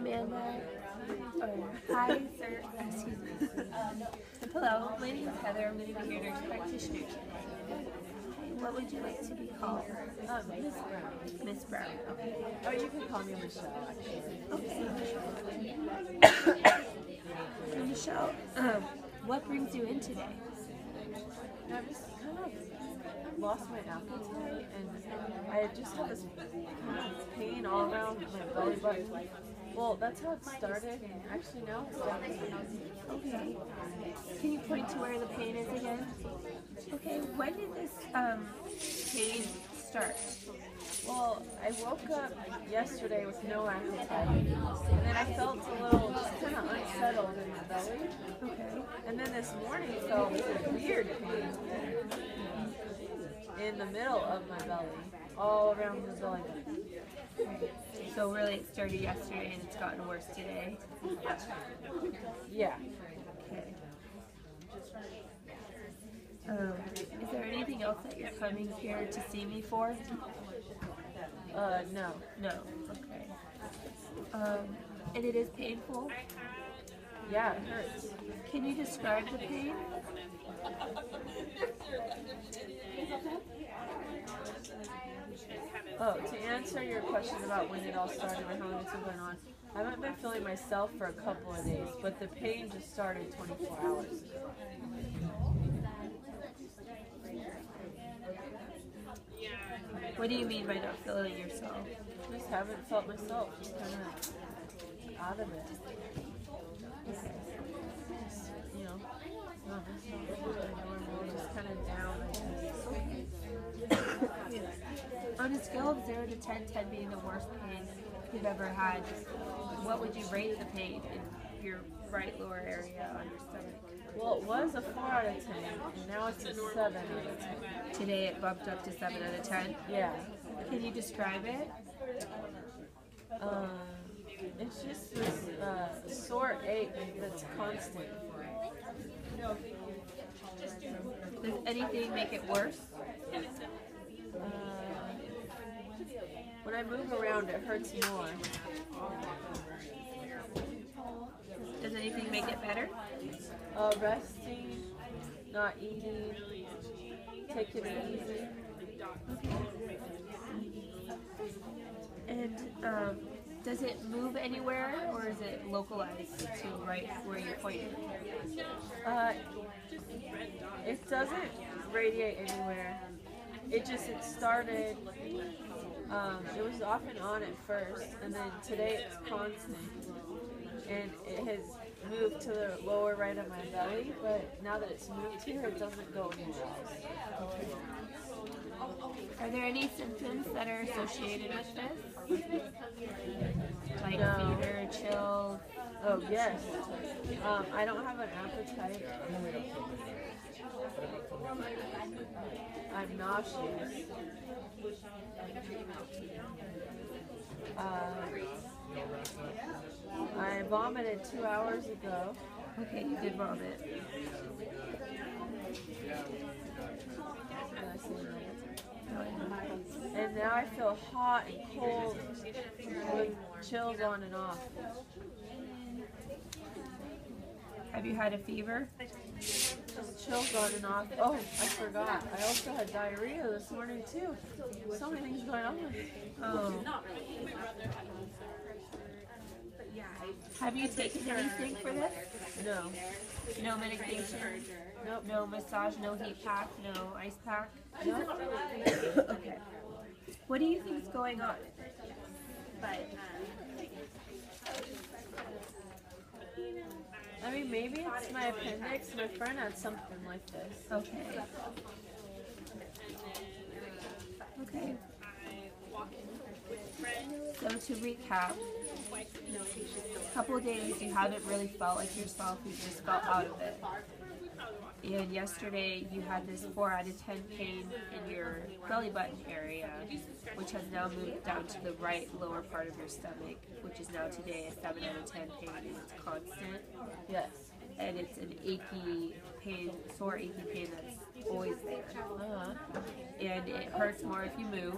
Amanda. Hi, sir. Excuse me. Hello, my name is Heather. I'm going to be your nurse practitioner today. What would you like to be called? Miss Brown. Miss Brown. Okay. Or you can call me Michelle, actually. Okay. So Michelle, what brings you in today? I just kind of lost my appetite, and I just have this kind of pain all around my belly button. Well, that's how it started, and actually now it's down. Okay. Can you point to where the pain is again? Okay. When did this pain start? Well, I woke up yesterday with no appetite, and then I felt a little just kind of unsettled in my belly. Okay. And then this morning felt weird pain in the middle of my belly, all around the belly button. So really it started yesterday and it's gotten worse today? Yeah. Okay. Is there anything else that you're coming here to see me for? No. No. Okay. And it is painful? Yeah, it hurts. Can you describe the pain? Oh, to answer your question about when it all started or how long it's been going on, I haven't been feeling myself for a couple of days, but the pain just started 24 hours ago. What do you mean by not feeling yourself? Just haven't felt myself, just kind of out of it. Just, you know, not myself, normal, just kind of down, I guess. On a scale of 0 to 10, 10 being the worst pain you've ever had, what would you rate the pain in your right lower area on your stomach? Well, it was a 4 out of 10, and now it's a 7 out of 10. Today it bumped up to 7 out of 10? Yeah. Can you describe it? It's just this sore ache that's constant. Does anything make it worse? When I move around, it hurts more. Does anything make it better? Resting, not eating, taking it easy. And does it move anywhere, or is it localized to right where you pointed? It doesn't radiate anywhere. It started, it was off and on at first, and then today it's constant. And it has moved to the lower right of my belly, but now that it's moved here, it doesn't go anywhere else. Are there any symptoms that are associated with this? Like No. fever, chills? Oh, yes. I don't have an appetite. I'm nauseous. I vomited 2 hours ago. Okay, you did vomit. And now I feel hot and cold with chills on and off. Have you had a fever? Just chills on and off. Oh, I forgot. I also had diarrhea this morning too. So many things going on. Oh. Have you taken anything for this? No. No medication? Nope. No massage, no heat pack, no ice pack? Nope. Okay. What do you think's going on? I mean, maybe it's my appendix. My friend had something like this. Okay. Okay. So to recap, a couple of days you haven't really felt like yourself, you just felt out of it. And yesterday you had this 4 out of 10 pain in your belly button area, which has now moved down to the right lower part of your stomach, which is now today a 7 out of 10 pain, and it's constant. Yes. And it's an achy pain, sore achy pain that's always there. And it hurts more if you move,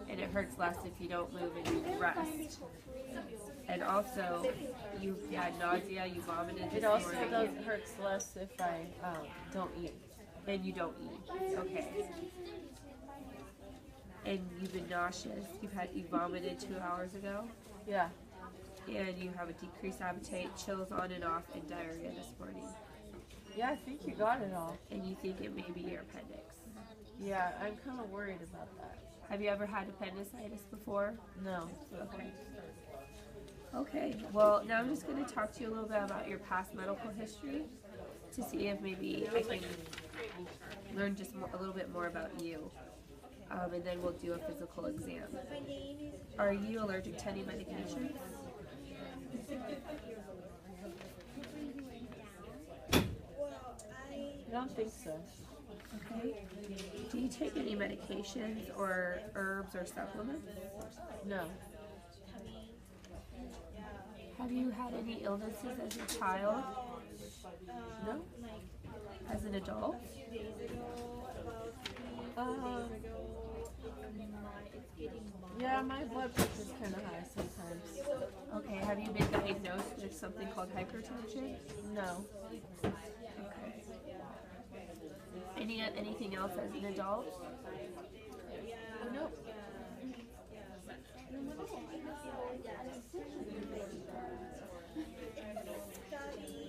and it hurts less if you don't move and you rest. And also, you had nausea, you vomited this It also morning. hurts less if I don't eat. And you don't eat. Okay. And you've been nauseous. You vomited 2 hours ago. Yeah. And you have a decreased appetite, chills on and off, and diarrhea this morning. Yeah, I think you got it all. And you think it may be your appendix. Yeah, I'm kind of worried about that. Have you ever had appendicitis before? No. Okay. Okay, well, now I'm just going to talk to you a little bit about your past medical history to see if maybe I can learn just a little bit more about you. And then we'll do a physical exam. Are you allergic to any medications? I don't think so. Okay. Do you take any medications or herbs or supplements? No. Have you had any illnesses as a child? No? As an adult? Yeah, my blood pressure's kind of high sometimes. Okay, have you been diagnosed with something called hypertension? No. Okay. Anything else as an adult? Nope.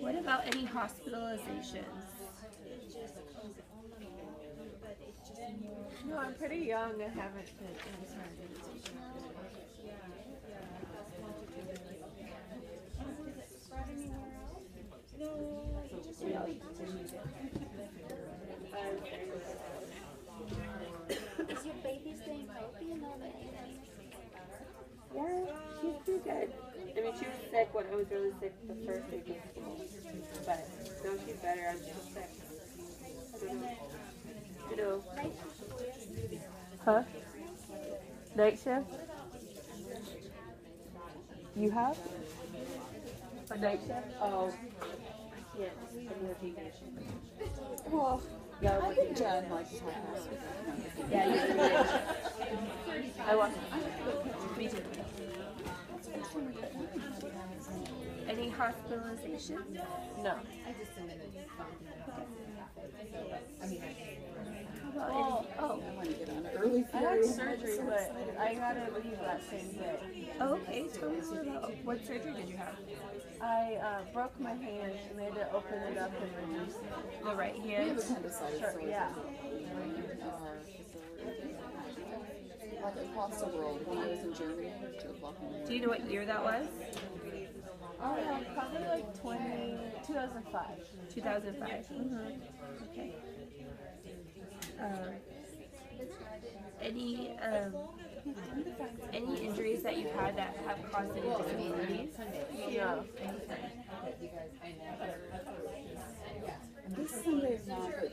What about any hospitalizations? No, I'm pretty young. I haven't been. I'm sorry. Is your baby staying healthy and all that? Yeah, she's pretty good. I mean, she was sick when I was really sick the first week of school. But now she's better. I'm still sick. I don't know. You know. Huh? Night shift? You have? A night shift? Oh. I can't. I'm working night shift. Well, Yeah, I think Jen likes to talk last week. Yeah, you can night shift. I want. Me too. Any hospitalizations? No. Well, oh, I want to get on early I had surgery, but I gotta leave that same day. okay. Tell me more about what surgery did you have? I broke my hand and they had to open it up and reduce it. The right We hand. have appendicitis, Sure, so yeah. like across the world when I was in Germany, 2 o'clock in the morning. Do you know what year that was? Probably like 2005. 2005. Okay. Any injuries that you've had that have caused any disabilities? No. This Sunday is not, but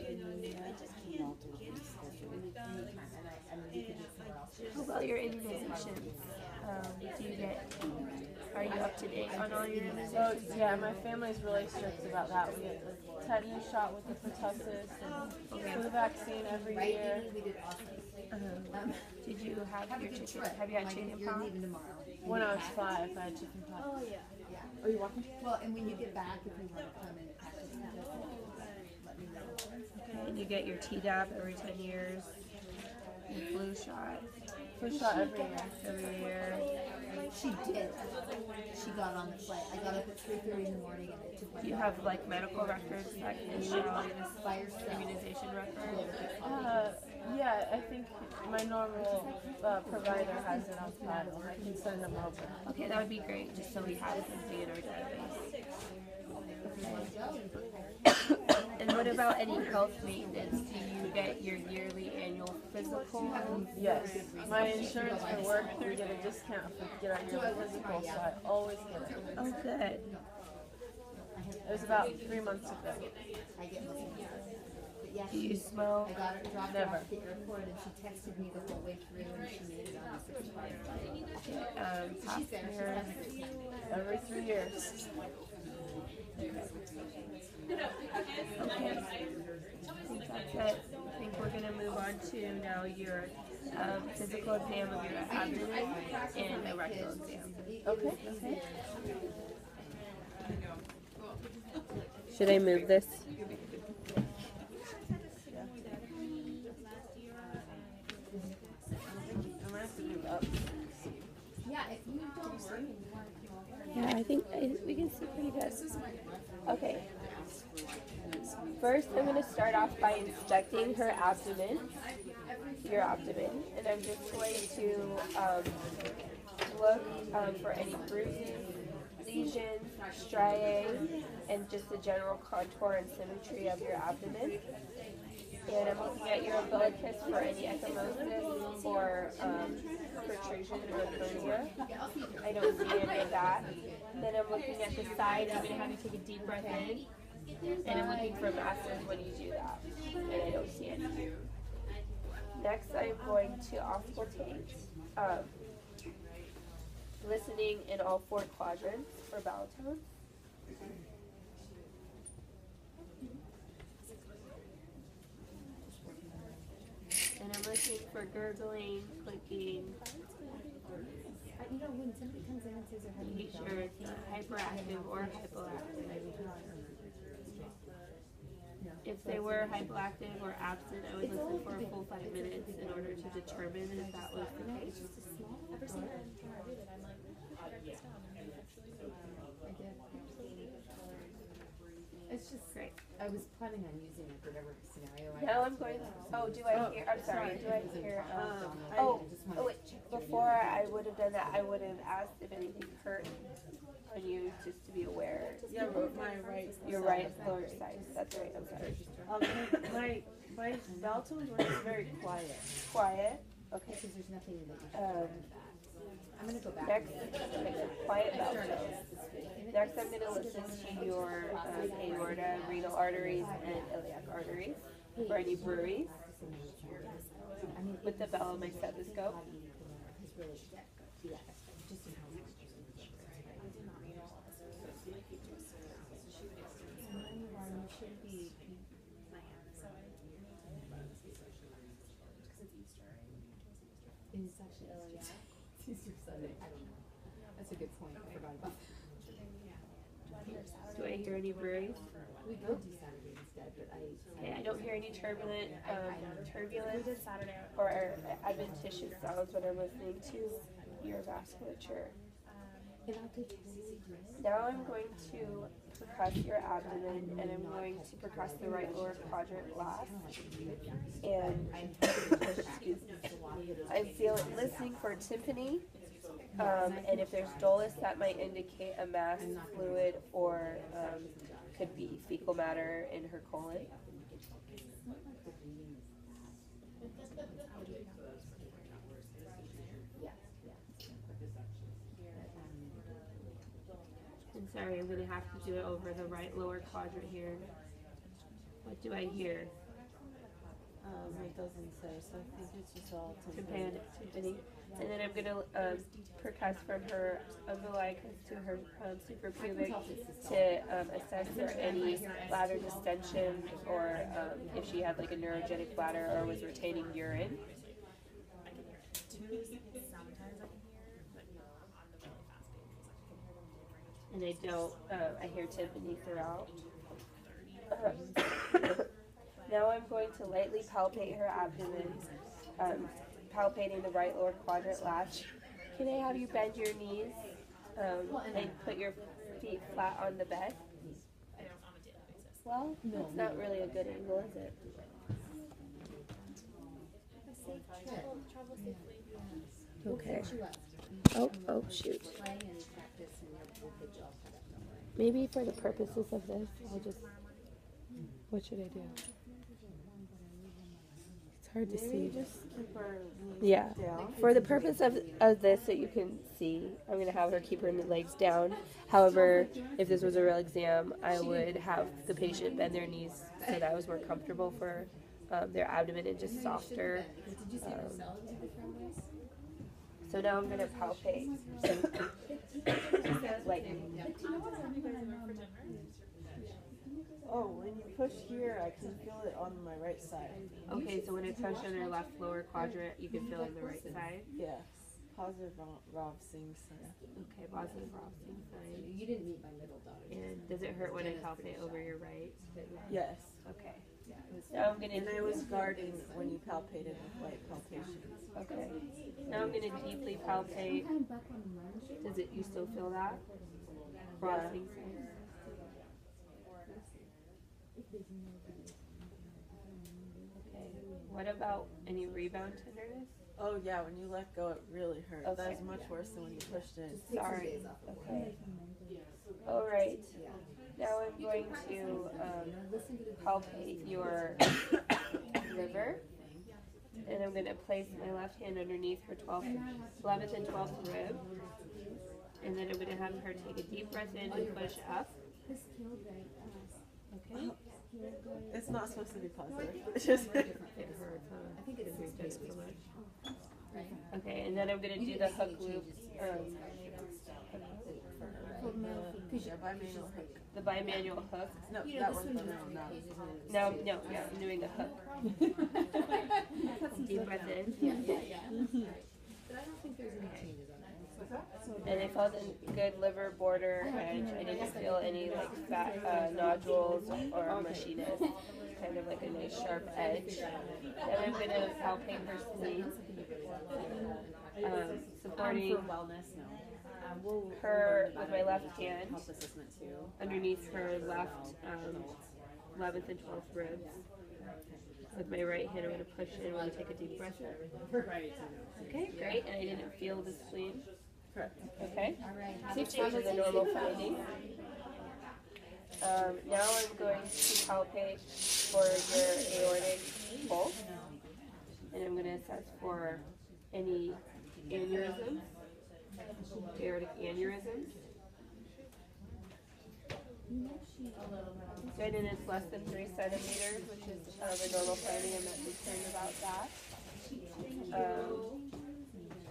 you know, How about your immunizations? Are you up to date on all your So, immunizations? yeah, my family's really strict about that. We get the tetanus shot with the pertussis and flu vaccine every year. Did you have your chicken? Have you had chicken pox? When I was 5, I had chicken pox. Oh, yeah. Are you walking? Well, and when you get back, if you want to come and practice, let me know. Okay, and you get your Tdap every 10 years. Your flu shot Flu shot every year. She did. She got on the flight. I got up at 3:30 in the morning and it took my Do you have like medical records that can show this fire cell. immunization record? Yeah, I think my normal provider has it on file. I can send them over. Okay, that would be great, just so we have something in our database. And what about any health maintenance? Do you get your yearly annual physical? Yes. My insurance for work, we get a discount if we get our yearly physical, so I always get it. Oh, good. It was about 3 months ago. I get my But yeah, Do you smell? I got her dropped Never. off at the airport and she texted me the whole way through and she made it on the 65. Pap She's there. smears? Every 3 years. Okay. I think that's it. I think we're going to move on to now your physical exam of your abdomen and a rectal exam. Okay. Should I move this? I'm gonna have to move up. Yeah, if you don't bring it, you want to Yeah, I think we can see pretty good. Okay. First, I'm going to start off by inspecting her abdomen, your abdomen, and I'm just going to look for any bruises, lesions, striae, and just the general contour and symmetry of your abdomen. And I'm looking at your umbilicus for any ecchymosis or protrusion or hernia. I don't see any of that. Then I'm looking at the side. I'm going to have you take a deep breath in. And I'm looking for masses when you do that. And I don't see any. Next, I'm going to auscultate, listening in all 4 quadrants for vowel tones. And I'm listening for gurgling, clicking. You know, when somebody comes in and says they're having Be sure it's not hyperactive or hypoactive. If they were hypoactive or absent, I would listen for a full 5 minutes in order to determine if that was the case. It's just Great. I was planning on using it for whatever scenario. Now I'm going. Oh, do I hear? I'm sorry. Do I hear? Oh, Wait. Before I would have done that, I would have asked if anything hurt on you, just to be aware. yeah, but my right. Your right lower side. That's right. I'm sorry. My bowel tones were just very quiet. Quiet. Okay. Because there's nothing that I'm gonna go back. Next, quiet bowel tones. Next, I'm going to listen to your aorta, renal arteries, and iliac arteries for any bruits with the bell on my stethoscope. It's actually iliac. It's Easter Sunday. I don't know. That's a good point. I forgot about that. Do I hear any bruits? We could do Saturday instead, but Okay, I don't hear any turbulence or adventitious sounds when I'm listening to your vasculature. Now I'm going to percuss your abdomen, and I'm going to percuss the right lower quadrant last. And I'm listening for tympani. And if there's dolus, that might indicate a mass fluid or could be fecal matter in her colon. And sorry, I'm going to have to do it over the right lower quadrant here. What do I hear? It doesn't say, so I think it's just all Tympani. And then I'm going to percuss from her umbilicus to her suprapubic to assess for any bladder distension or if she had like a neurogenic bladder or was retaining urine. And I don't, I hear tympani throughout. Now I'm going to lightly palpate her abdomen, palpating the right lower quadrant last. Can I have you bend your knees and put your feet flat on the bed? Well, it's not really a good angle, is it? Okay. Oh, shoot. Maybe for the purposes of this, I'll just, what should I do? It's hard to see. Yeah, for the purpose of this, so you can see, I'm going to have her keep her legs down. However, if this was a real exam, I would have the patient bend their knees so that was more comfortable for their abdomen and just softer. So now I'm going to palpate. Like, Oh, when you push here, I can feel it on my right side. Okay, so when I push on their left lower quadrant, you can feel on the right side? Yeah. Positive Rovsing sign. Okay, positive Rovsing sign. You didn't meet my middle daughter. And does it hurt when I palpate over your right? Yes. Okay. Now I'm gonna. And I was guarding when you palpated with light palpations. Okay. Now I'm gonna deeply palpate. Does it? You still feel that? Rovsing sign. Okay. What about any rebound tenderness? Oh yeah, when you let go, it really hurts. Okay. That was much worse than when you pushed in. Sorry. Okay. All right. Now I'm going to palpate your liver, and I'm going to place my left hand underneath her 11th and 12th rib, and then I'm going to have her take a deep breath in and push up. Okay. It's not supposed to be positive. It's just It hurts, huh? I think it's so much. Okay, and then I'm going to do the hook loop. yeah, bimanual hook. The bimanual hook. No, that one's no. No, yeah, I'm doing the hook. Deep breath in. But I don't think there's any changes on that. And I felt a good liver border edge. I didn't feel any like fat nodules or mushiness. Kind of like a nice sharp edge. Then I'm going to palpate her spleen, supporting wellness, no. her with my left hand Health assessment too. underneath her left 11th and 12th ribs. With my right hand, I'm going to push in when I take a deep breath in. Right. Okay, great. And I didn't feel the spleen. Correct. Okay. Which is a normal finding. Now I'm going to palpate for your aortic pulse. And I'm going to assess for any aneurysms, aortic aneurysms. Good, and it's less than 3 centimeters, which is a normal finding. I'm not concerned about that.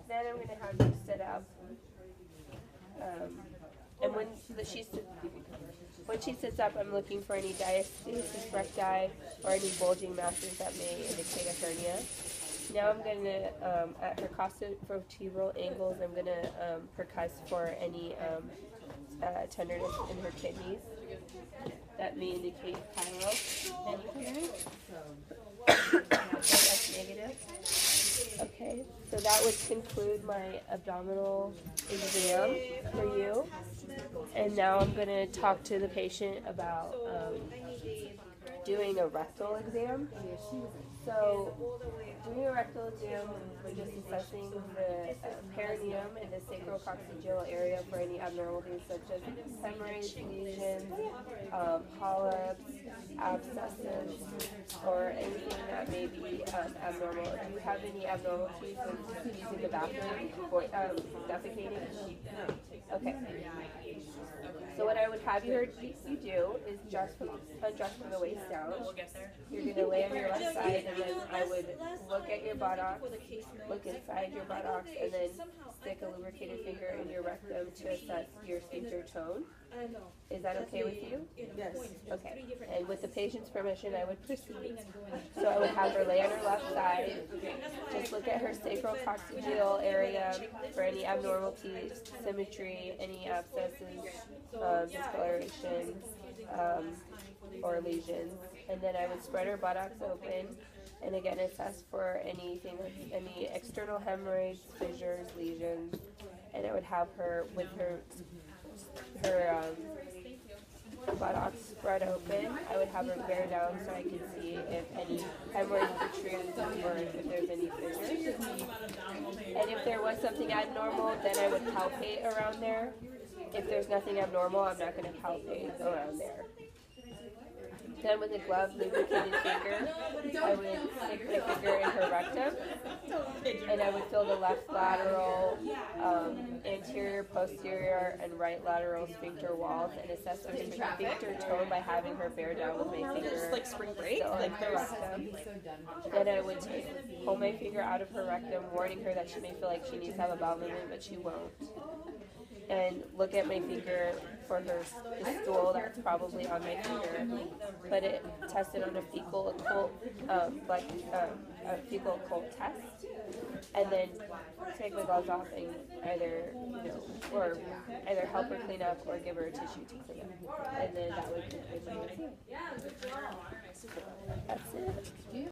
Then I'm going to have you sit up. And when she sits up, I'm looking for any diastasis recti or any bulging masses that may indicate a hernia. Now I'm going to, at her costovertebral angles, I'm going to percuss for any tenderness in her kidneys that may indicate pyro. That's negative. Okay, so that would conclude my abdominal exam for you. And now I'm going to talk to the patient about doing a rectal exam. So, doing a rectal exam, we're just assessing the perineum and the sacrococcygeal area for any abnormalities such as hemorrhoids, lesions, polyps, abscesses, or anything that may be abnormal. Do you have any abnormalities when using the bathroom, defecating? Okay. So what I would have you do is undress from the waist down. You're going to lay on your left side, and then I would look at your buttocks, look inside your buttocks, and then stick a lubricated finger in your rectum to assess your sphincter tone. Is that okay with you? Yes. Okay. And with the patient's permission, I would proceed. So I would have her lay on her left side. Just look at her sacrococcygeal area for any abnormalities, symmetry, any abscesses, discoloration, or lesions. And then I would spread her buttocks open and again assess for anything, any external hemorrhoids, fissures, lesions. And I would have her with her buttocks spread open. I would have her bear down so I could see if any hemorrhoids protrude or if there's any fissures. And if there was something abnormal, then I would palpate around there. If there's nothing abnormal, I'm not going to palpate around there. Then with a glove lubricated finger, I would stick my finger in her rectum, and I would feel the left lateral, anterior, posterior, and right lateral sphincter walls, and assess her sphincter tone by having her bear down with my finger still in her rectum. Then I would pull my finger out of her rectum, warning her that she may feel like she needs to have a bowel movement, but she won't. and look at my finger for the stool that's probably on my finger, but it tested on a fecal occult, a fecal occult test, and then take my gloves off and either, or either help her clean up or give her a tissue to clean up, and then that would conclude my review.